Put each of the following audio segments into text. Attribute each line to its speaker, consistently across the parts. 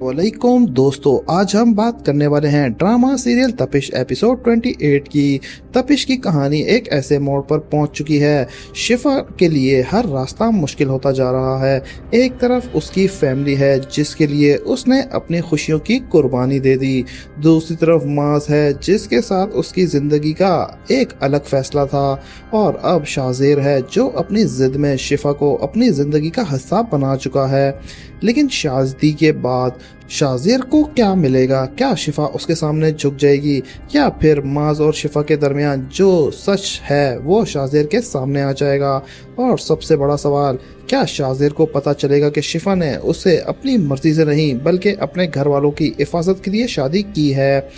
Speaker 1: वालेकुम दोस्तों, आज हम बात करने वाले हैं ड्रामा सीरियल तपिश एपिसोड 28 की। तपिश की कहानी एक ऐसे मोड़ पर पहुंच चुकी है। शिफा के लिए हर रास्ता मुश्किल होता जा रहा है। एक तरफ उसकी फैमिली है जिसके लिए उसने अपनी खुशियों की कुर्बानी दे दी, दूसरी तरफ माज है जिसके साथ उसकी जिंदगी का एक अलग फैसला था, और अब शाज़ेर है जो अपनी जिद में शिफा को अपनी जिंदगी का हिस्सा बना चुका है। लेकिन शादी के बाद शाज़ेर को क्या मिलेगा? क्या शिफा उसके सामने झुक जाएगी, या फिर माज और शिफा के दरमियान जो सच है वो शाज़ेर के सामने आ जाएगा? और सबसे बड़ा सवाल, क्या शाज़ेर को पता चलेगा कि शिफा ने उसे अपनी मर्जी से नहीं बल्कि अपने घर वालों की हिफाजत के लिए शादी की है?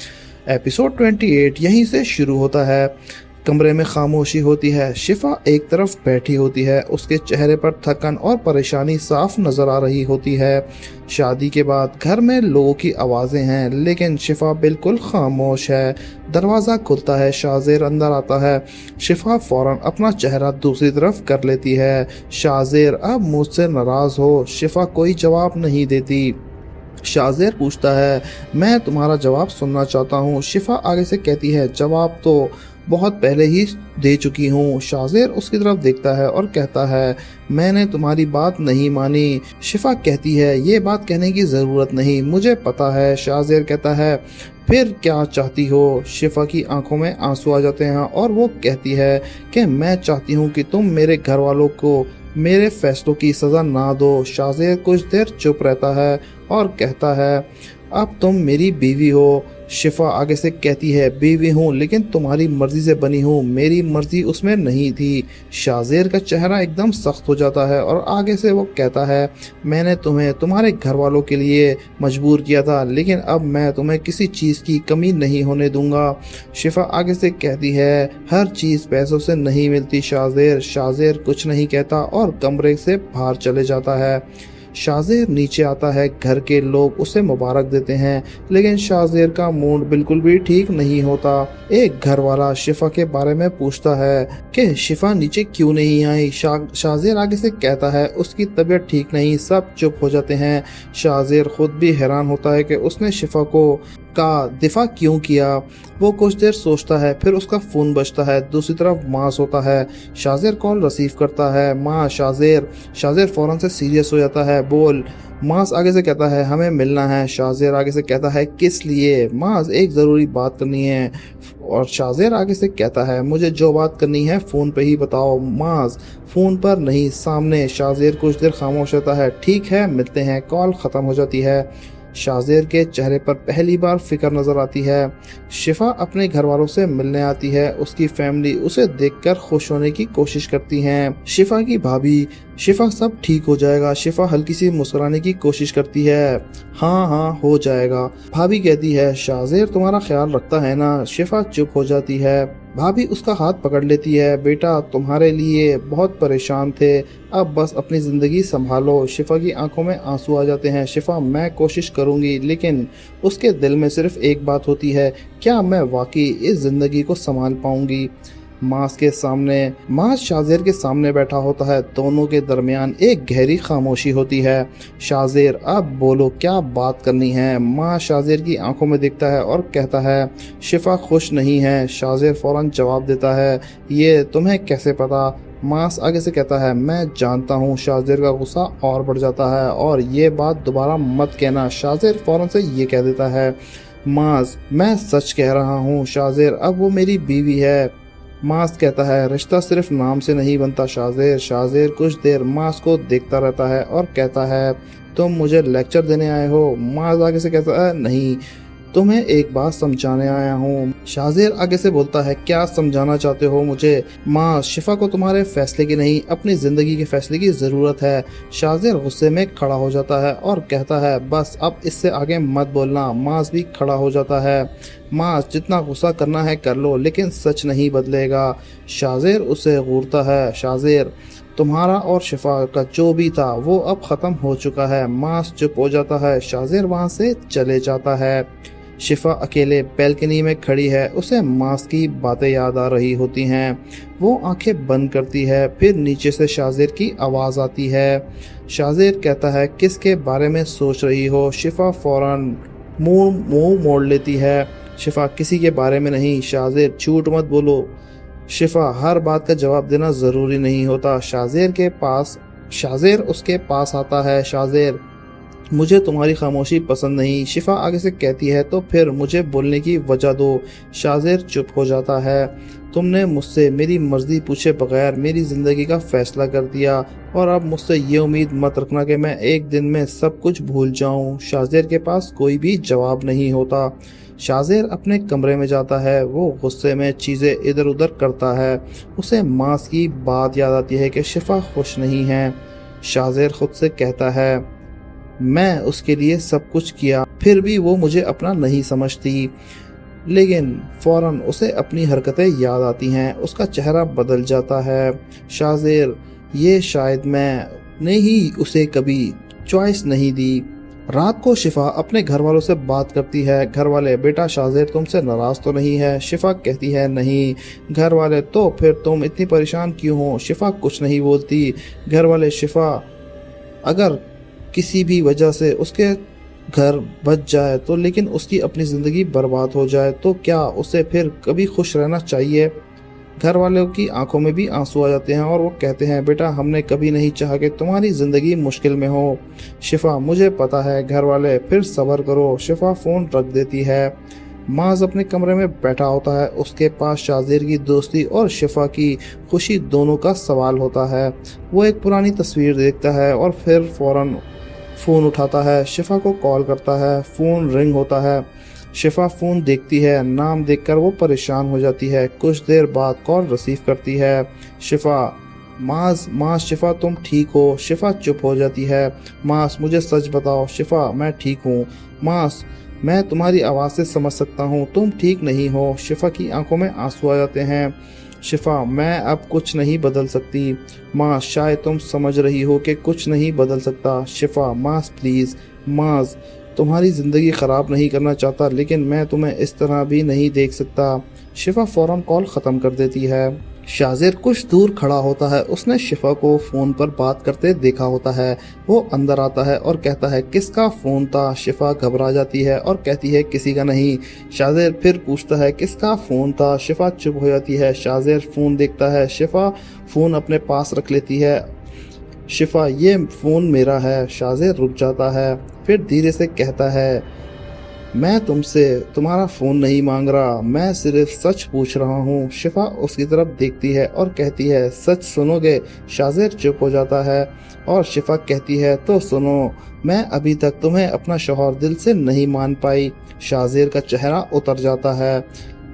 Speaker 1: एपिसोड 28 यहीं से शुरू होता है। कमरे में खामोशी होती है। शिफा एक तरफ बैठी होती है, उसके चेहरे पर थकन और परेशानी साफ नजर आ रही होती है। शादी के बाद घर में लोगों की आवाज़ें हैं, लेकिन शिफा बिल्कुल खामोश है। दरवाज़ा खुलता है, शाज़ेर अंदर आता है। शिफा फौरन अपना चेहरा दूसरी तरफ कर लेती है। शाज़ेर अब मुझसे नाराज़ हो? शिफा कोई जवाब नहीं देती। शाज़ेर पूछता है, मैं तुम्हारा जवाब सुनना चाहता हूँ। शिफा आगे से कहती है, जवाब तो बहुत पहले ही दे चुकी हूँ। शाज़ेर उसकी तरफ देखता है और कहता है, मैंने तुम्हारी बात नहीं मानी। शिफा कहती है, ये बात कहने की ज़रूरत नहीं, मुझे पता है। शाज़ेर कहता है, फिर क्या चाहती हो? शिफा की आंखों में आंसू आ जाते हैं और वो कहती है कि मैं चाहती हूँ कि तुम मेरे घर वालों को मेरे फैसलों की सज़ा ना दो। शाज़ेर कुछ देर चुप रहता है और कहता है, अब तुम मेरी बीवी हो। शिफा आगे से कहती है, बीवी हूँ लेकिन तुम्हारी मर्जी से बनी हूँ, मेरी मर्जी उसमें नहीं थी। शाज़ेर का चेहरा एकदम सख्त हो जाता है और आगे से वो कहता है, मैंने तुम्हें तुम्हारे घर वालों के लिए मजबूर किया था, लेकिन अब मैं तुम्हें किसी चीज़ की कमी नहीं होने दूंगा। शिफा आगे से कहती है, हर चीज़ पैसों से नहीं मिलती शाज़ेर। शाज़ेर कुछ नहीं कहता और कमरे से बाहर चले जाता है। शाज़ेर नीचे आता है, घर के लोग उसे मुबारक देते हैं, लेकिन शाज़ेर का मूड बिल्कुल भी ठीक नहीं होता। एक घर वाला शिफा के बारे में पूछता है कि शिफा नीचे क्यों नहीं आई। शाज़ेर आगे से कहता है, उसकी तबीयत ठीक नहीं। सब चुप हो जाते हैं। शाज़ेर खुद भी हैरान होता है कि उसने शिफा का दिफा क्यों किया। वो कुछ देर सोचता है, फिर उसका फ़ोन बजता है। दूसरी तरफ मास होता है। शाज़ेर कॉल रिसीव करता है, माँ शाज़ेर। शाज़ेर फ़ौरन से सीरियस हो जाता है, बोल। मास आगे से कहता है, हमें मिलना है। शाज़ेर आगे से कहता है, किस लिए? मास, एक ज़रूरी बात करनी है। और शाज़ेर आगे से कहता है, मुझे जो बात करनी है फ़ोन पे ही बताओ। मास, फ़ोन पर नहीं, सामने। शाज़ेर कुछ देर खामोश रहता है, ठीक है मिलते हैं। कॉल ख़त्म हो जाती है। शाज़ेर के चेहरे पर पहली बार फिक्र नज़र आती है। शिफा अपने घर वालों से मिलने आती है। उसकी फैमिली उसे देखकर खुश होने की कोशिश करती हैं। शिफा की भाभी, शिफा सब ठीक हो जाएगा। शिफा हल्की सी मुस्कुराने की कोशिश करती है, हाँ हाँ हो जाएगा। भाभी कहती है, शाज़ेर तुम्हारा ख्याल रखता है ना? शिफा चुप हो जाती है। भाभी उसका हाथ पकड़ लेती है, बेटा तुम्हारे लिए बहुत परेशान थे, अब बस अपनी ज़िंदगी संभालो। शिफा की आंखों में आंसू आ जाते हैं। शिफा, मैं कोशिश करूंगी, लेकिन उसके दिल में सिर्फ एक बात होती है, क्या मैं वाकई इस ज़िंदगी को संभाल पाऊंगी? मास शाज़ेर के सामने बैठा होता है। दोनों के दरमियान एक गहरी खामोशी होती है। शाज़ेर, अब बोलो क्या बात करनी है? माँ शाज़ेर की आंखों में देखता है और कहता है, शिफा खुश नहीं है। शाज़ेर फौरन जवाब देता है, ये तुम्हें कैसे पता? मास आगे से कहता है, मैं जानता हूँ। शाज़ेर का गुस्सा और बढ़ जाता है, और ये बात दोबारा मत कहना। शाज़ेर फौरन से ये कह देता है, मास, मैं सच कह रहा हूँ। शाज़ेर, अब वो मेरी बीवी है। मास कहता है, रिश्ता सिर्फ नाम से नहीं बनता शाज़ेर। शाज़ेर कुछ देर मास को देखता रहता है और कहता है, तुम मुझे लेक्चर देने आए हो? मास आगे से कहता है, नहीं, तुम्हें एक बात समझाने आया हूँ। शाज़ेर आगे से बोलता है, क्या समझाना चाहते हो मुझे? माँ, शिफा को तुम्हारे फैसले की नहीं, अपनी ज़िंदगी के फैसले की ज़रूरत है। शाज़ेर गुस्से में खड़ा हो जाता है और कहता है, बस अब इससे आगे मत बोलना। मास भी खड़ा हो जाता है। मास, जितना गुस्सा करना है कर लो, लेकिन सच नहीं बदलेगा। शाज़ेर उसे घूरता है, शाज़ेर, तुम्हारा और शिफा का जो भी था वो अब ख़त्म हो चुका है। मास चुप हो जाता है। शाज़ेर वहाँ से चले जाता है। शिफा अकेले बैल्कनी में खड़ी है, उसे मास की बातें याद आ रही होती हैं। वो आंखें बंद करती है, फिर नीचे से शाज़ेर की आवाज़ आती है। शाज़ेर कहता है, किसके बारे में सोच रही हो? शिफा फौरन मुंह मोड़ लेती है। शिफा, किसी के बारे में नहीं। शाज़ेर, झूठ मत बोलो। शिफा, हर बात का जवाब देना ज़रूरी नहीं होता। शाज़ेर उसके पास आता है। शाज़ेर, मुझे तुम्हारी खामोशी पसंद नहीं। शिफा आगे से कहती है, तो फिर मुझे बोलने की वजह दो। शाज़ेर चुप हो जाता है। तुमने मुझसे मेरी मर्जी पूछे बगैर मेरी ज़िंदगी का फैसला कर दिया और अब मुझसे ये उम्मीद मत रखना कि मैं एक दिन में सब कुछ भूल जाऊं। शाज़ेर के पास कोई भी जवाब नहीं होता। शाज़ेर अपने कमरे में जाता है। वो गुस्से में चीज़ें इधर उधर करता है। उसे मास की बात याद आती है कि शिफा खुश नहीं है। शाज़ेर खुद से कहता है, मैं उसके लिए सब कुछ किया, फिर भी वो मुझे अपना नहीं समझती। लेकिन फौरन उसे अपनी हरकतें याद आती हैं। उसका चेहरा बदल जाता है। शाज़ेर, ये शायद मैंने ही उसे कभी चॉइस नहीं दी। रात को शिफा अपने घर वालों से बात करती है। घर वाले, बेटा शाज़ेर तुमसे नाराज़ तो नहीं है? शिफा कहती है, नहीं। घर वाले, तो फिर तुम इतनी परेशान क्यों हो? शिफा कुछ नहीं बोलती। घर वाले, शिफा, अगर किसी भी वजह से उसके घर बच जाए तो, लेकिन उसकी अपनी ज़िंदगी बर्बाद हो जाए तो क्या उसे फिर कभी खुश रहना चाहिए? घर वालों की आंखों में भी आंसू आ जाते हैं और वो कहते हैं, बेटा हमने कभी नहीं चाहा कि तुम्हारी ज़िंदगी मुश्किल में हो। शिफा, मुझे पता है। घर वाले, फिर सब्र करो। शिफा फ़ोन रख देती है। माज अपने कमरे में बैठा होता है। उसके पास शाज़ेर की दोस्ती और शिफा की खुशी दोनों का सवाल होता है। वो एक पुरानी तस्वीर देखता है और फिर फ़ौरन फ़ोन उठाता है। शिफा को कॉल करता है। फ़ोन रिंग होता है। शिफा फ़ोन देखती है। नाम देखकर वो परेशान हो जाती है। कुछ देर बाद कॉल रिसीव करती है। शिफा, माज, शिफा तुम ठीक हो? शिफा चुप हो जाती है। माज, मुझे सच बताओ। शिफा, मैं ठीक हूँ। माज, मैं तुम्हारी आवाज़ से समझ सकता हूँ तुम ठीक नहीं हो। शिफा की आंखों में आंसू आ जाते हैं। शिफा, मैं अब कुछ नहीं बदल सकती। माँ, शायद तुम समझ रही हो कि कुछ नहीं बदल सकता। शिफा, मास प्लीज़। माज, तुम्हारी ज़िंदगी ख़राब नहीं करना चाहता, लेकिन मैं तुम्हें इस तरह भी नहीं देख सकता। शिफा फ़ौरन कॉल ख़त्म कर देती है। शाज़ेर कुछ दूर खड़ा होता है। उसने शिफा को फ़ोन पर बात करते देखा होता है। वो अंदर आता है और कहता है, किसका फ़ोन था? शिफा घबरा जाती है और कहती है, किसी का नहीं। शाज़ेर फिर पूछता है, किसका फ़ोन था? शिफा चुप हो जाती है। शाज़ेर फ़ोन देखता है। शिफा फ़ोन अपने पास रख लेती है। शिफा, ये फ़ोन मेरा है। शाज़ेर रुक जाता है, फिर धीरे से कहता है, मैं तुमसे तुम्हारा फ़ोन नहीं मांग रहा, मैं सिर्फ सच पूछ रहा हूँ। शिफा उसकी तरफ देखती है और कहती है, सच सुनोगे? शाज़ेर चुप हो जाता है और शिफा कहती है, तो सुनो, मैं अभी तक तुम्हें अपना शौहर दिल से नहीं मान पाई। शाज़ेर का चेहरा उतर जाता है।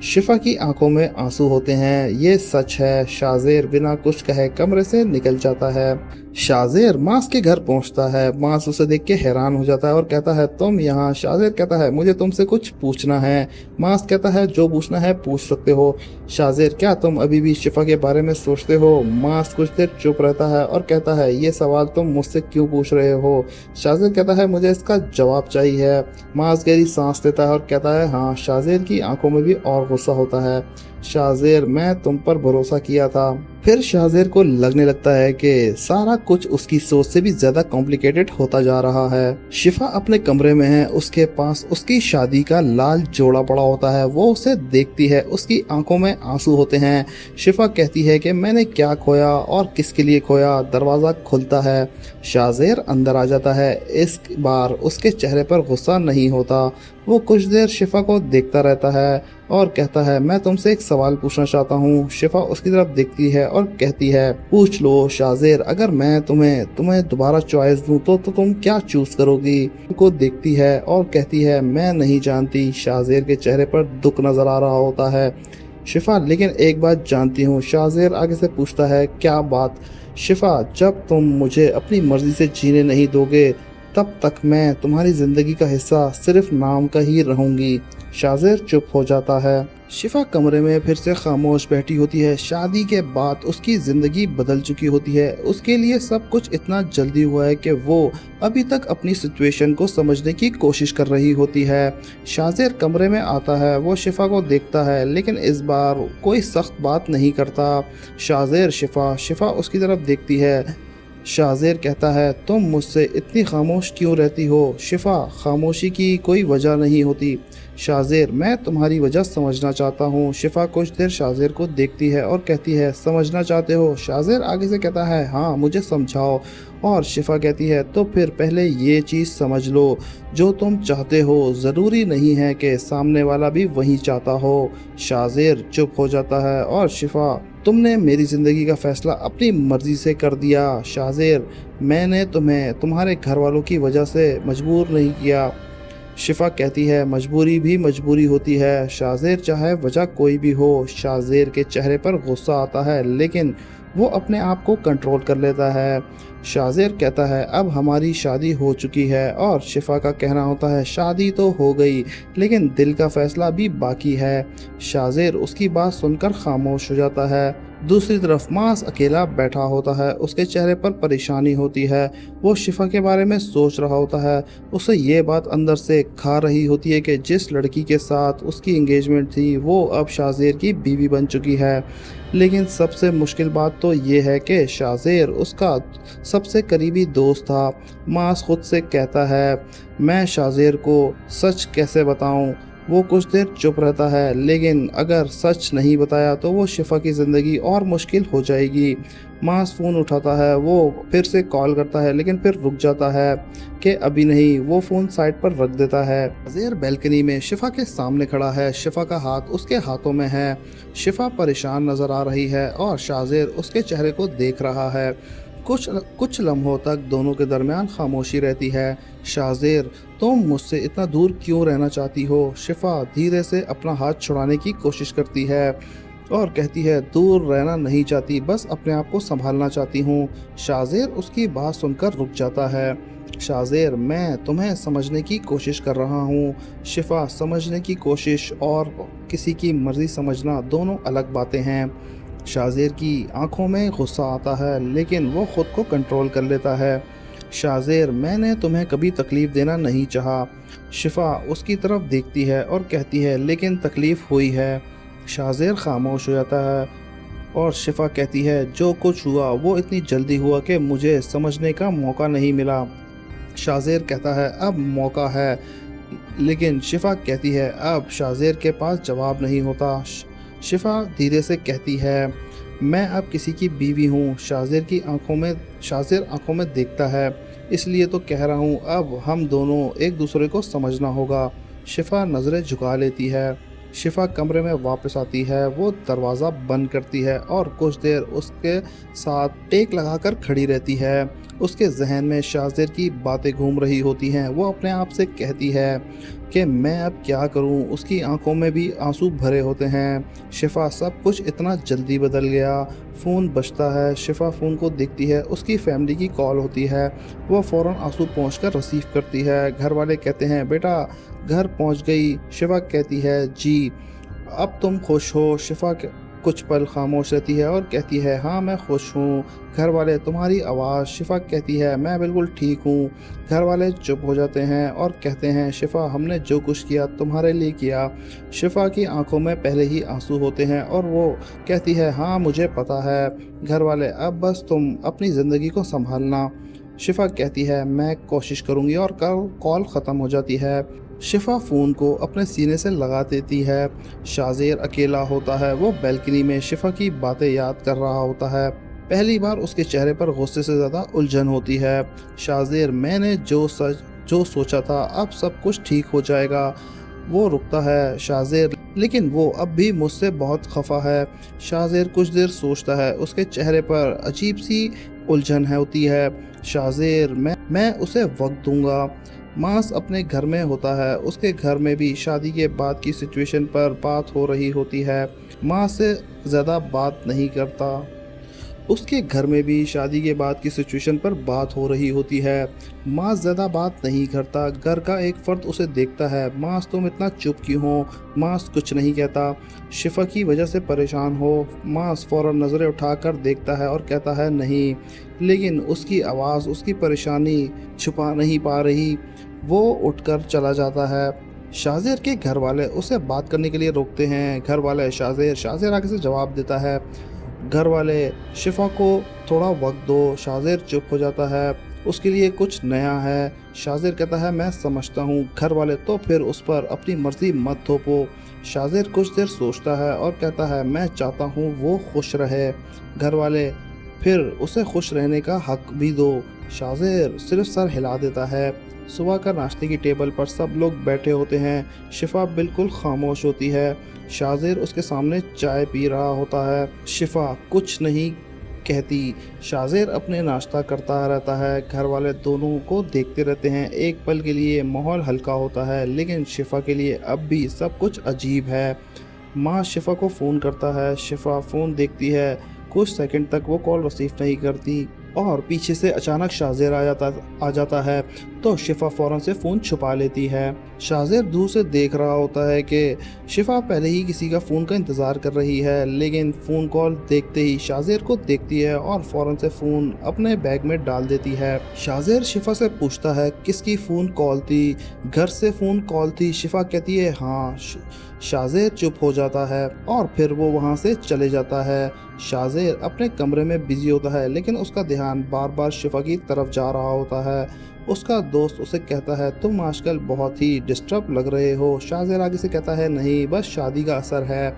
Speaker 1: शिफा की आंखों में आंसू होते हैं। ये सच है। शाज़ेर बिना कुछ कहे कमरे से निकल जाता है। शाज़ेर मास के घर पहुंचता है। मास उसे देख के हैरान हो जाता है और कहता है, तुम यहाँ? शाज़ेर कहता है, मुझे तुमसे कुछ पूछना है। मास कहता है, जो पूछना है पूछ सकते हो। शाज़ेर, क्या तुम अभी भी शिफा के बारे में सोचते हो? मास कुछ देर चुप रहता है और कहता है, ये सवाल तुम मुझसे क्यों पूछ रहे हो? शाज़ेर कहता है, मुझे इसका जवाब चाहिए। मास गहरी सांस लेता है और कहता है, हाँ। शाज़ेर की आंखों में भी और गुस्सा होता है। शाज़ेर, मैं तुम पर भरोसा किया था। फिर शाज़ेर को लगने लगता है कि सारा कुछ उसकी सोच से भी ज्यादा कॉम्प्लिकेटेड होता जा रहा है। शिफा अपने कमरे में है। उसके पास उसकी शादी का लाल जोड़ा पड़ा होता है। वो उसे देखती है। उसकी आंखों में आंसू होते हैं। शिफा कहती है कि मैंने क्या खोया और किसके लिए खोया? दरवाज़ा खुलता है। शाज़ेर अंदर आ जाता है। इस बार उसके चेहरे पर गुस्सा नहीं होता। वो कुछ देर शिफा को देखता रहता है और कहता है, मैं तुमसे एक सवाल पूछना चाहता हूँ। शिफा उसकी तरफ देखती है और कहती है, पूछ लो। शाज़ेर, अगर मैं तुम्हें दोबारा चॉइस दूँ तो तुम क्या चूज करोगी? को देखती है और कहती है, मैं नहीं जानती। शाज़ेर के चेहरे पर दुख नजर आ रहा होता है। शिफा, लेकिन एक बात जानती हूँ। शाज़ेर आगे से पूछता है, क्या बात? शिफा, जब तुम मुझे अपनी मर्जी से जीने नहीं दोगे तब तक मैं तुम्हारी जिंदगी का हिस्सा सिर्फ नाम का ही रहूंगी। शाज़ेर चुप हो जाता है। शिफा कमरे में फिर से खामोश बैठी होती है। शादी के बाद उसकी ज़िंदगी बदल चुकी होती है। उसके लिए सब कुछ इतना जल्दी हुआ है कि वो अभी तक अपनी सिचुएशन को समझने की कोशिश कर रही होती है। शाज़ेर कमरे में आता है। वो शिफा को देखता है लेकिन इस बार कोई सख्त बात नहीं करता। शाज़ेर शिफा उसकी तरफ देखती है। शाज़ेर कहता है, तुम मुझसे इतनी खामोश क्यों रहती हो? शिफा, खामोशी की कोई वजह नहीं होती। शाज़ेर, मैं तुम्हारी वजह समझना चाहता हूँ। शिफा कुछ देर शाज़ेर को देखती है और कहती है, समझना चाहते हो? शाज़ेर आगे से कहता है, हाँ, मुझे समझाओ। और शिफा कहती है, तो फिर पहले ये चीज़ समझ लो, जो तुम चाहते हो ज़रूरी नहीं है कि सामने वाला भी वही चाहता हो। शाज़ेर चुप हो जाता है और शिफा, तुमने मेरी ज़िंदगी का फ़ैसला अपनी मर्ज़ी से कर दिया। शाज़ेर, मैंने तुम्हें तुम्हारे घर वालों की वजह से मजबूर नहीं किया। शिफा कहती है, मजबूरी भी मजबूरी होती है। शाज़ेर, चाहे वजह कोई भी हो। शाज़ेर के चेहरे पर गुस्सा आता है लेकिन वो अपने आप को कंट्रोल कर लेता है। शाज़ेर कहता है, अब हमारी शादी हो चुकी है। और शिफा का कहना होता है, शादी तो हो गई लेकिन दिल का फ़ैसला भी बाकी है। शाज़ेर उसकी बात सुनकर खामोश हो जाता है। दूसरी तरफ मास अकेला बैठा होता है। उसके चेहरे पर परेशानी होती है। वो शिफा के बारे में सोच रहा होता है। उसे ये बात अंदर से खा रही होती है कि जिस लड़की के साथ उसकी एंगेजमेंट थी वो अब शाज़ेर की बीवी बन चुकी है। लेकिन सबसे मुश्किल बात तो ये है कि शाज़ेर उसका सबसे करीबी दोस्त था। मास खुद से कहता है, मैं शाज़ेर को सच कैसे बताऊं? वो कुछ देर चुप रहता है लेकिन अगर सच नहीं बताया तो वो शिफा की ज़िंदगी और मुश्किल हो जाएगी। मास फ़ोन उठाता है। वो फिर से कॉल करता है लेकिन फिर रुक जाता है कि अभी नहीं। वो फ़ोन साइड पर रख देता है। शाज़ेर बैल्कनी में शिफा के सामने खड़ा है। शिफा का हाथ उसके हाथों में है। शिफा परेशान नज़र आ रही है और शाज़ेर उसके चेहरे को देख रहा है। कुछ लम्हों तक दोनों के दरमियान खामोशी रहती है। शाज़ेर, तुम मुझसे इतना दूर क्यों रहना चाहती हो? शिफा धीरे से अपना हाथ छुड़ाने की कोशिश करती है और कहती है, दूर रहना नहीं चाहती, बस अपने आप को संभालना चाहती हूँ। शाज़ेर उसकी बात सुनकर रुक जाता है। शाज़ेर, मैं तुम्हें समझने की कोशिश कर रहा हूँ। शिफा, समझने की कोशिश और किसी की मर्ज़ी समझना दोनों अलग बातें हैं। शाज़ेर की आंखों में गुस्सा आता है लेकिन वो ख़ुद को कंट्रोल कर लेता है। शाज़ेर, मैंने तुम्हें कभी तकलीफ़ देना नहीं चाहा। शिफा उसकी तरफ देखती है और कहती है, लेकिन तकलीफ़ हुई है। शाज़ेर खामोश हो जाता है और शिफा कहती है, जो कुछ हुआ वो इतनी जल्दी हुआ कि मुझे समझने का मौका नहीं मिला। शाज़ेर कहता है, अब मौका है। लेकिन शिफा कहती है, अब शाज़ेर के पास जवाब नहीं होता। शिफा धीरे से कहती है, मैं अब किसी की बीवी हूँ। शाज़ेर आंखों में देखता है, इसलिए तो कह रहा हूँ, अब हम दोनों एक दूसरे को समझना होगा। शिफा नज़रें झुका लेती है। शिफा कमरे में वापस आती है। वो दरवाज़ा बंद करती है और कुछ देर उसके साथ टेक लगाकर खड़ी रहती है। उसके जहन में शाज़ेर की बातें घूम रही होती हैं। वो अपने आप से कहती है कि मैं अब क्या करूं? उसकी आंखों में भी आंसू भरे होते हैं। शिफा, सब कुछ इतना जल्दी बदल गया। फ़ोन बजता है। शिफा फ़ोन को देखती है। उसकी फैमिली की कॉल होती है। वो फ़ौरन आंसू पोंछकर रिसीव करती है। घर वाले कहते हैं, बेटा घर पहुंच गई। शिफा कहती है, जी, अब तुम खुश हो? शिफा कुछ पल खामोश रहती है और कहती है, हाँ, मैं खुश हूँ। घर वाले, तुम्हारी आवाज़? शिफा कहती है, मैं बिल्कुल ठीक हूँ। घर वाले चुप हो जाते हैं और कहते हैं, शिफा, हमने जो कुछ किया तुम्हारे लिए किया। शिफा की आंखों में पहले ही आंसू होते हैं और वो कहती है, हाँ, मुझे पता है। घर वाले, अब बस तुम अपनी ज़िंदगी को संभालना। शिफा कहती है, मैं कोशिश करूँगी। और कॉल ख़त्म हो जाती है। शिफा फ़ोन को अपने सीने से लगा देती है। शाज़ेर अकेला होता है। वो बैल्कनी में शिफा की बातें याद कर रहा होता है। पहली बार उसके चेहरे पर गुस्से से ज़्यादा उलझन होती है। शाज़ेर, मैंने जो सोचा था, अब सब कुछ ठीक हो जाएगा। वो रुकता है। शाज़ेर, लेकिन वो अब भी मुझसे बहुत खफा है। शाज़ेर कुछ देर सोचता है। उसके चेहरे पर अजीब सी उलझन होती है। शाज़ेर, मैं उसे वक्त दूंगा। मास अपने घर में होता है। उसके घर में भी शादी के बाद की सिचुएशन पर बात हो रही होती है। मास से ज़्यादा बात नहीं करता। اس کے گھر میں بھی شادی کے بعد کی سچویشن پر بات ہو رہی ہوتی ہے۔ معاذ زیادہ بات نہیں کرتا، گھر کا ایک فرد اسے دیکھتا ہے۔ معاذ تم اتنا چپ کیوں ہو؟ معاذ کچھ نہیں کہتا۔ شفا کی وجہ سے پریشان ہو؟ معاذ فوراً نظریں اٹھا کر دیکھتا ہے اور کہتا ہے نہیں، لیکن اس کی آواز اس کی پریشانی چھپا نہیں پا رہی۔ وہ اٹھ کر چلا جاتا ہے۔ شاہزیر کے گھر والے اسے بات کرنے کے لیے روکتے ہیں۔ گھر والے شاہزیر آگے سے جواب دیتا ہے۔ گھر والے شفا کو تھوڑا وقت دو۔ شاہزیر چپ ہو جاتا ہے، اس کے لیے کچھ نیا ہے۔ شاہزیر کہتا ہے میں سمجھتا ہوں۔ گھر والے تو پھر اس پر اپنی مرضی مت تھوپو۔ شاہزیر کچھ دیر سوچتا ہے اور کہتا ہے میں چاہتا ہوں وہ خوش رہے۔ گھر والے پھر اسے خوش رہنے کا حق بھی دو۔ شاہزیر صرف سر ہلا دیتا ہے۔ صبح کا ناشتے کی ٹیبل پر سب لوگ بیٹھے ہوتے ہیں۔ شفا بالکل خاموش ہوتی ہے۔ شاہزیر اس کے سامنے چائے پی رہا ہوتا ہے۔ شفا کچھ نہیں کہتی۔ شاہزیر اپنے ناشتہ کرتا رہتا ہے۔ گھر والے دونوں کو دیکھتے رہتے ہیں۔ ایک پل کے لیے ماحول ہلکا ہوتا ہے، لیکن شفا کے لیے اب بھی سب کچھ عجیب ہے۔ ماں شفا کو فون کرتا ہے۔ شفا فون دیکھتی ہے، کچھ سیکنڈ تک وہ کال ریسیو نہیں کرتی اور پیچھے سے اچانک شاہزیر آ جاتا ہے تو شفا فوراً سے فون چھپا لیتی ہے۔ شاہزیر دور سے دیکھ رہا ہوتا ہے کہ شفا پہلے ہی کسی کا فون کا انتظار کر رہی ہے، لیکن فون کال دیکھتے ہی شاہزیر کو دیکھتی ہے اور فوراً سے فون اپنے بیگ میں ڈال دیتی ہے۔ شاہزیر شفا سے پوچھتا ہے کس کی فون کال تھی؟ گھر سے فون کال تھی؟ شفا کہتی ہے ہاں۔ شاہزیر چپ ہو جاتا ہے اور پھر وہ وہاں سے چلے جاتا ہے۔ شاہزیر اپنے کمرے میں بزی ہوتا ہے، لیکن اس کا دھیان بار بار شفا کی طرف جا رہا ہوتا ہے۔ اس کا دوست اسے کہتا ہے تم آج کل بہت ہی ڈسٹرب لگ رہے ہو۔ شاہزیر آگے سے کہتا ہے نہیں، بس شادی کا اثر ہے۔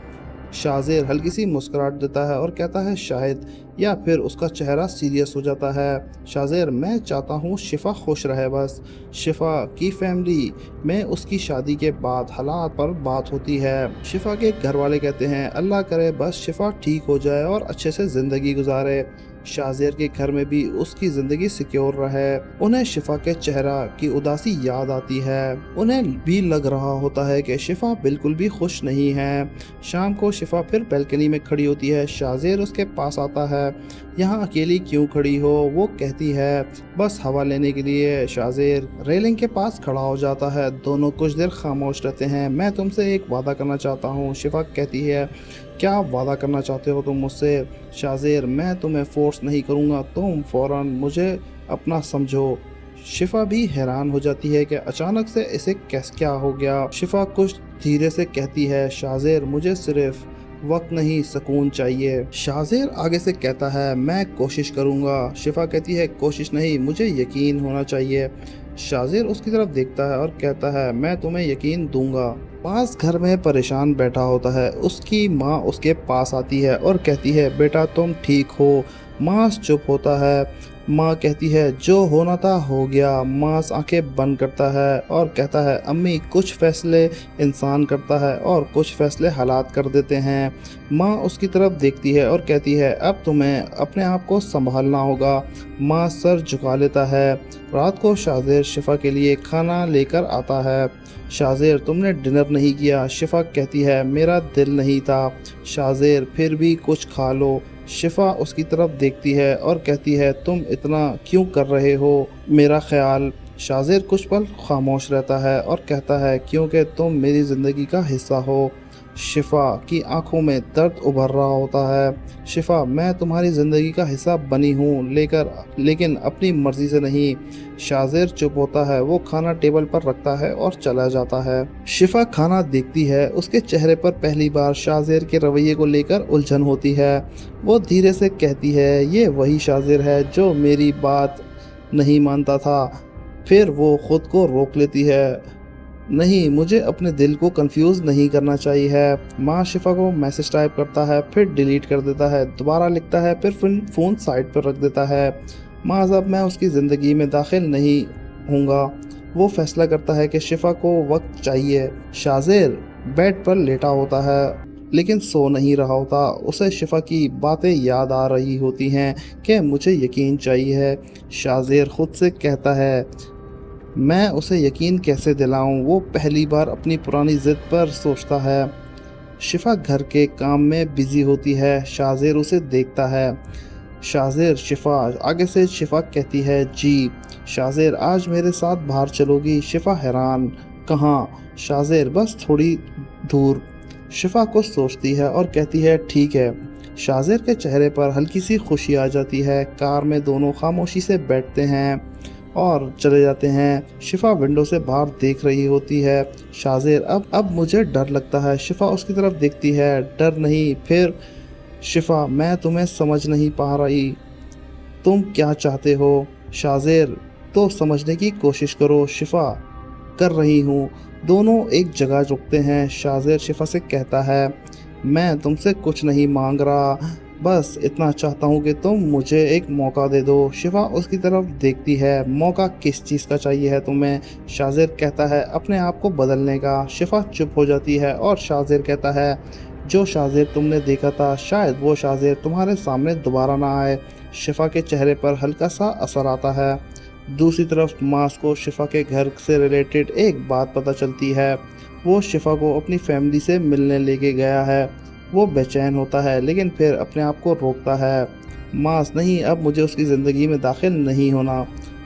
Speaker 1: شاہزیر ہلکی سی مسکراہٹ دیتا ہے اور کہتا ہے شاید، یا پھر اس کا چہرہ سیریس ہو جاتا ہے۔ شاہزیر میں چاہتا ہوں شفا خوش رہے بس۔ شفا کی فیملی میں اس کی شادی کے بعد حالات پر بات ہوتی ہے۔ شفا کے گھر والے کہتے ہیں اللہ کرے بس شفا ٹھیک ہو جائے اور اچھے سے زندگی گزارے۔ شاہزیر کے گھر میں بھی اس کی زندگی سیکیور رہے۔ انہیں شفا کے چہرہ کی اداسی یاد آتی ہے۔ انہیں بھی لگ رہا ہوتا ہے کہ شفا بالکل بھی خوش نہیں ہے۔ شام کو شفا پھر بیلکنی میں کھڑی ہوتی ہے۔ شاہزیر اس کے پاس آتا ہے۔ یہاں اکیلی کیوں کھڑی ہو؟ وہ کہتی ہے بس ہوا لینے کے لیے۔ شاہزیر ریلنگ کے پاس کھڑا ہو جاتا ہے۔ دونوں کچھ دیر خاموش رہتے ہیں۔ میں تم سے ایک وعدہ کرنا چاہتا ہوں۔ شفا کہتی ہے کیا وعدہ کرنا چاہتے ہو تم مجھ سے؟ شاہزیر میں تمہیں فورس نہیں کروں گا، تم فوراً مجھے اپنا سمجھو۔ شفا بھی حیران ہو جاتی ہے کہ اچانک سے اسے کیا ہو گیا۔ شفا کچھ دھیرے سے کہتی ہے شاہزیر مجھے صرف وقت نہیں سکون چاہیے۔ شاہزیر آگے سے کہتا ہے میں کوشش کروں گا۔ شفا کہتی ہے کوشش نہیں، مجھے یقین ہونا چاہیے۔ شاہزیر اس کی طرف دیکھتا ہے اور کہتا ہے میں تمہیں یقین دوں گا۔ معاذ گھر میں پریشان بیٹھا ہوتا ہے۔ اس کی ماں اس کے پاس آتی ہے اور کہتی ہے بیٹا تم ٹھیک ہو؟ معاذ چپ ہوتا ہے۔ ماں کہتی ہے جو ہونا تھا ہو گیا۔ معاذ آنکھیں بند کرتا ہے اور کہتا ہے امی کچھ فیصلے انسان کرتا ہے اور کچھ فیصلے حالات کر دیتے ہیں۔ ماں اس کی طرف دیکھتی ہے اور کہتی ہے اب تمہیں اپنے آپ کو سنبھالنا ہوگا۔ ماں سر جھکا لیتا ہے۔ رات کو شاہزیر شفا کے لیے کھانا لے کر آتا ہے۔ شاہزیر تم نے ڈنر نہیں کیا؟ شفا کہتی ہے میرا دل نہیں تھا۔ شاہزیر پھر بھی کچھ کھا لو۔ شفا اس کی طرف دیکھتی ہے اور کہتی ہے تم اتنا کیوں کر رہے ہو میرا خیال؟ شاہزیر کچھ پل خاموش رہتا ہے اور کہتا ہے کیونکہ تم میری زندگی کا حصہ ہو۔ شفا کی آنکھوں میں درد ابھر رہا ہوتا ہے۔ شفا میں تمہاری زندگی کا حصہ بنی ہوں لیکن اپنی مرضی سے نہیں۔ شاہزیر چپ ہوتا ہے۔ وہ کھانا ٹیبل پر رکھتا ہے اور چلا جاتا ہے۔ شفا کھانا دیکھتی ہے۔ اس کے چہرے پر پہلی بار شاہزیر کے رویے کو لے کر الجھن ہوتی ہے۔ وہ دھیرے سے کہتی ہے یہ وہی شاہزیر ہے جو میری بات نہیں مانتا تھا۔ پھر وہ خود کو روک لیتی ہے۔ نہیں مجھے اپنے دل کو کنفیوز نہیں کرنا چاہیے۔ ماں شفا کو میسج ٹائپ کرتا ہے پھر ڈیلیٹ کر دیتا ہے، دوبارہ لکھتا ہے پھر فون سائڈ پر رکھ دیتا ہے۔ ماں اب میں اس کی زندگی میں داخل نہیں ہوں گا۔ وہ فیصلہ کرتا ہے کہ شفا کو وقت چاہیے۔ شاہزیر بیڈ پر لیٹا ہوتا ہے لیکن سو نہیں رہا ہوتا۔ اسے شفا کی باتیں یاد آ رہی ہوتی ہیں کہ مجھے یقین چاہیے۔ شاہزیر خود سے کہتا ہے میں اسے یقین کیسے دلاؤں؟ وہ پہلی بار اپنی پرانی ضد پر سوچتا ہے۔ شفا گھر کے کام میں بزی ہوتی ہے۔ شاہزیر اسے دیکھتا ہے۔ शाज़ेर शिफा आगे से शिफा कहती है जी। शाज़ेर आज मेरे साथ बाहर चलोगी? शिफा हैरान, कहाँ? शाज़ेर बस थोड़ी दूर। शिफा कुछ सोचती है और कहती है ठीक है। शाज़ेर के चेहरे पर हल्की सी खुशी आ जाती है। कार में दोनों खामोशी से बैठते हैं और चले जाते हैं। शिफा विंडो से बाहर देख रही होती है। शाज़ेर अब मुझे डर लगता है। शिफा उसकी तरफ देखती है। डर नहीं, फिर? शिफा मैं तुम्हें समझ नहीं पा रही, तुम क्या चाहते हो? शाज़ेर तो समझने की कोशिश करो। शिफा कर रही हूँ। दोनों एक जगह रुकते हैं। शाज़ेर शिफा से कहता है मैं तुमसे कुछ नहीं मांग रहा, बस इतना चाहता हूँ कि तुम मुझे एक मौका दे दो। शिफा उसकी तरफ देखती है। मौका किस चीज़ का चाहिए है तुम्हें? शाज़ेर कहता है अपने आप को बदलने का। शिफा चुप हो जाती है और शाज़ेर कहता है जो शाज़ेर तुमने देखा था शायद वो शाज़ेर तुम्हारे सामने दोबारा ना आए। शिफा के चेहरे पर हल्का सा असर आता है। दूसरी तरफ मास को शिफा के घर से रिलेटेड एक बात पता चलती है। वो शिफा को अपनी फैमिली से मिलने लेके गया है। वो बेचैन होता है लेकिन फिर अपने आप को रोकता है। मास नहीं, अब मुझे उसकी ज़िंदगी में दाखिल नहीं होना।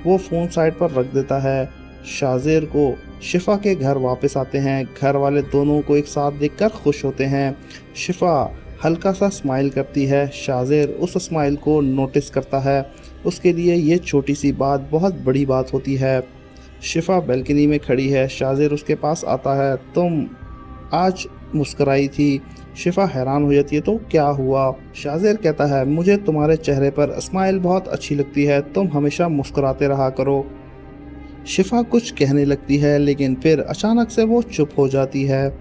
Speaker 1: वो फ़ोन साइड पर रख देता है। शाज़ेर को शिफा के घर वापस आते हैं। घर वाले दोनों को एक साथ देखकर खुश होते हैं। शिफा हल्का सा स्माइल करती है। शाज़ेर उस स्माइल को नोटिस करता है। उसके लिए ये छोटी सी बात बहुत बड़ी बात होती है। शिफा बैल्कनी में खड़ी है। शाज़ेर उसके पास आता है। तुम आज मुस्कुराई थी। शिफा हैरान हो जाती है तो क्या हुआ? शाज़ेर कहता है मुझे तुम्हारे चेहरे पर स्माइल बहुत अच्छी लगती है, तुम हमेशा मुस्कुराते रहा करो। शिफा कुछ कहने लगती है लेकिन फिर अचानक से वो चुप हो जाती है।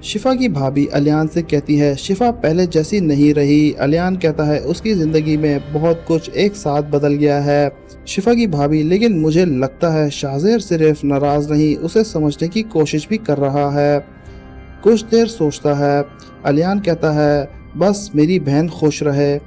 Speaker 1: शिफा की भाभी अलियान से कहती है शिफा पहले जैसी नहीं रही। अलियान कहता है उसकी ज़िंदगी में बहुत कुछ एक साथ बदल गया है। शिफा की भाभी लेकिन मुझे लगता है शाज़ेर सिर्फ नाराज़ नहीं, उसे समझने की कोशिश भी कर रहा है। कुछ देर सोचता है। अलियान कहता है बस मेरी बहन खुश रहे।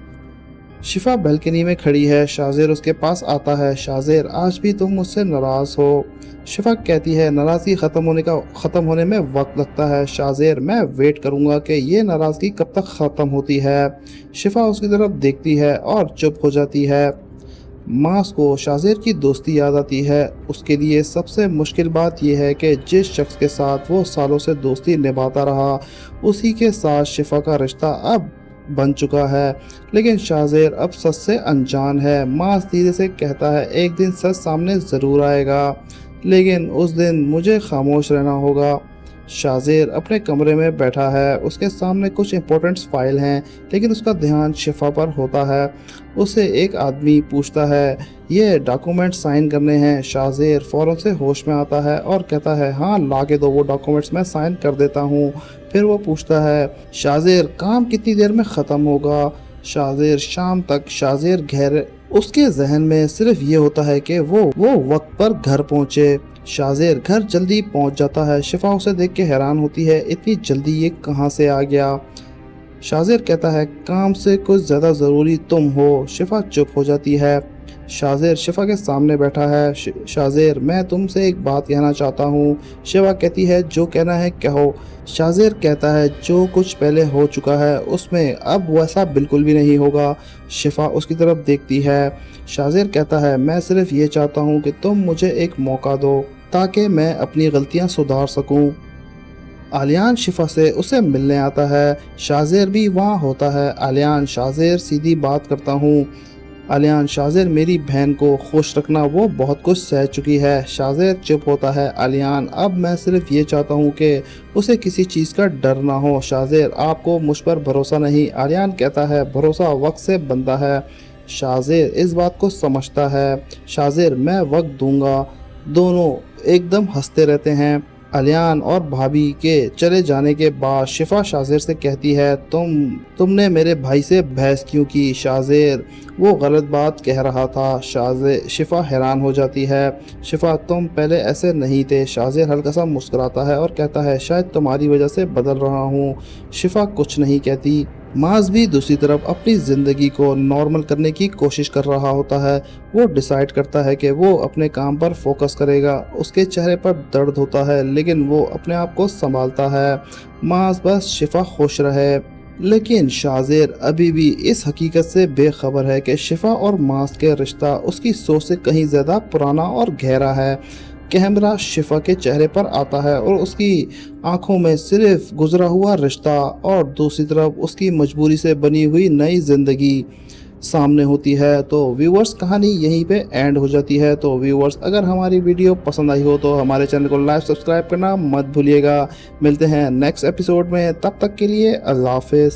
Speaker 1: शिफा बैल्कनी में खड़ी है। शाज़ेर उसके पास आता है। शाज़ेर आज भी तुम मुझसे नाराज़ हो? शिफा कहती है नाराज़गी ख़त्म होने में वक्त लगता है। शाज़ेर मैं वेट करूँगा कि ये नाराज़गी कब तक ख़त्म होती है। शिफा उसकी तरफ देखती है और चुप हो जाती है। मास को शाज़ेर की दोस्ती याद आती है। उसके लिए सबसे मुश्किल बात यह है कि जिस शख्स के साथ वो सालों से दोस्ती निभाता रहा उसी के साथ शिफा का रिश्ता अब बन चुका है, लेकिन शाज़ेर अब सच से अनजान है। मास धीरे से कहता है एक दिन सच सामने ज़रूर आएगा, लेकिन उस दिन मुझे खामोश रहना होगा। शाज़ेर अपने कमरे में बैठा है। उसके सामने कुछ इंपॉर्टेंट फाइल हैं लेकिन उसका ध्यान शिफा पर होता है। उसे एक आदमी पूछता है ये डॉक्यूमेंट साइन करने हैं। शाज़ेर फ़ौरन से होश में आता है और कहता है हाँ ला के दो वो डॉक्यूमेंट्स, मैं साइन कर देता हूँ। फिर वो पूछता है शाज़ेर काम कितनी देर में ख़त्म होगा? शाज़ेर शाम तक। शाज़ेर गहरे उसके जहन में सिर्फ ये होता है कि वो वक्त पर घर पहुँचे। शाज़ेर घर जल्दी पहुँच जाता है। शिफा उसे देख के हैरान होती है इतनी जल्दी ये कहाँ से आ गया? शाज़ेर कहता है काम से कुछ ज़्यादा ज़रूरी तुम हो। शिफा चुप हो जाती है। शाज़ेर शिफा के सामने बैठा है। शाज़ेर मैं तुमसे एक बात कहना चाहता हूँ। शिफा कहती है जो कहना है कहो। शाज़ेर कहता है जो कुछ पहले हो चुका है उसमें अब वैसा बिल्कुल भी नहीं होगा। शिफा उसकी तरफ देखती है। शाज़ेर कहता है मैं सिर्फ ये चाहता हूँ कि तुम मुझे एक मौका दो ताकि मैं अपनी गलतियाँ सुधार सकूँ। आलियान शिफा से उसे मिलने आता है। शाज़ेर भी वहाँ होता है। आलियान शाज़ेर सीधी बात करता हूँ। आलियान शाज़ेर मेरी बहन को खुश रखना, वो बहुत कुछ सह चुकी है। शाज़ेर चुप होता है। आलियान अब मैं सिर्फ ये चाहता हूँ कि उसे किसी चीज़ का डर ना हो। शाज़ेर आपको मुझ पर भरोसा नहीं? आलियान कहता है भरोसा वक्त से बनता है। शाज़ेर इस बात को समझता है। शाज़ेर मैं वक्त दूंगा। दोनों एकदम हंसते रहते हैं। आलियान और भाभी के चले जाने के बाद शिफा शाज़ेर से कहती है तुमने मेरे भाई से बहस क्यों की? शाज़ेर वो गलत बात कह रहा था। शिफा हैरान हो जाती है। शिफा तुम पहले ऐसे नहीं थे। शाज़ेर हल्का सा मुस्कुराता है और कहता है शायद तुम्हारी वजह से बदल रहा हूँ। शिफा कुछ नहीं कहती। माज भी दूसरी तरफ अपनी ज़िंदगी को नॉर्मल करने की कोशिश कर रहा होता है। वो डिसाइड करता है कि वो अपने काम पर फोकस करेगा। उसके चेहरे पर दर्द होता है लेकिन वो अपने आप को संभालता है। माज बस शिफा खुश रहे। लेकिन शाज़ेर अभी भी इस हकीकत से बेखबर है कि शिफा और मास का रिश्ता उसकी सोच से कहीं ज़्यादा पुराना और गहरा है। कैमरा शिफा के चेहरे पर आता है और उसकी आंखों में सिर्फ गुजरा हुआ रिश्ता और दूसरी तरफ उसकी मजबूरी से बनी हुई नई ज़िंदगी सामने होती है। तो व्यूअर्स, कहानी यहीं पे एंड हो जाती है। तो व्यूअर्स, अगर हमारी वीडियो पसंद आई हो तो हमारे चैनल को लाइक सब्सक्राइब करना मत भूलिएगा। मिलते हैं नेक्स्ट एपिसोड में, तब तक के लिए अल्लाह हाफिज़।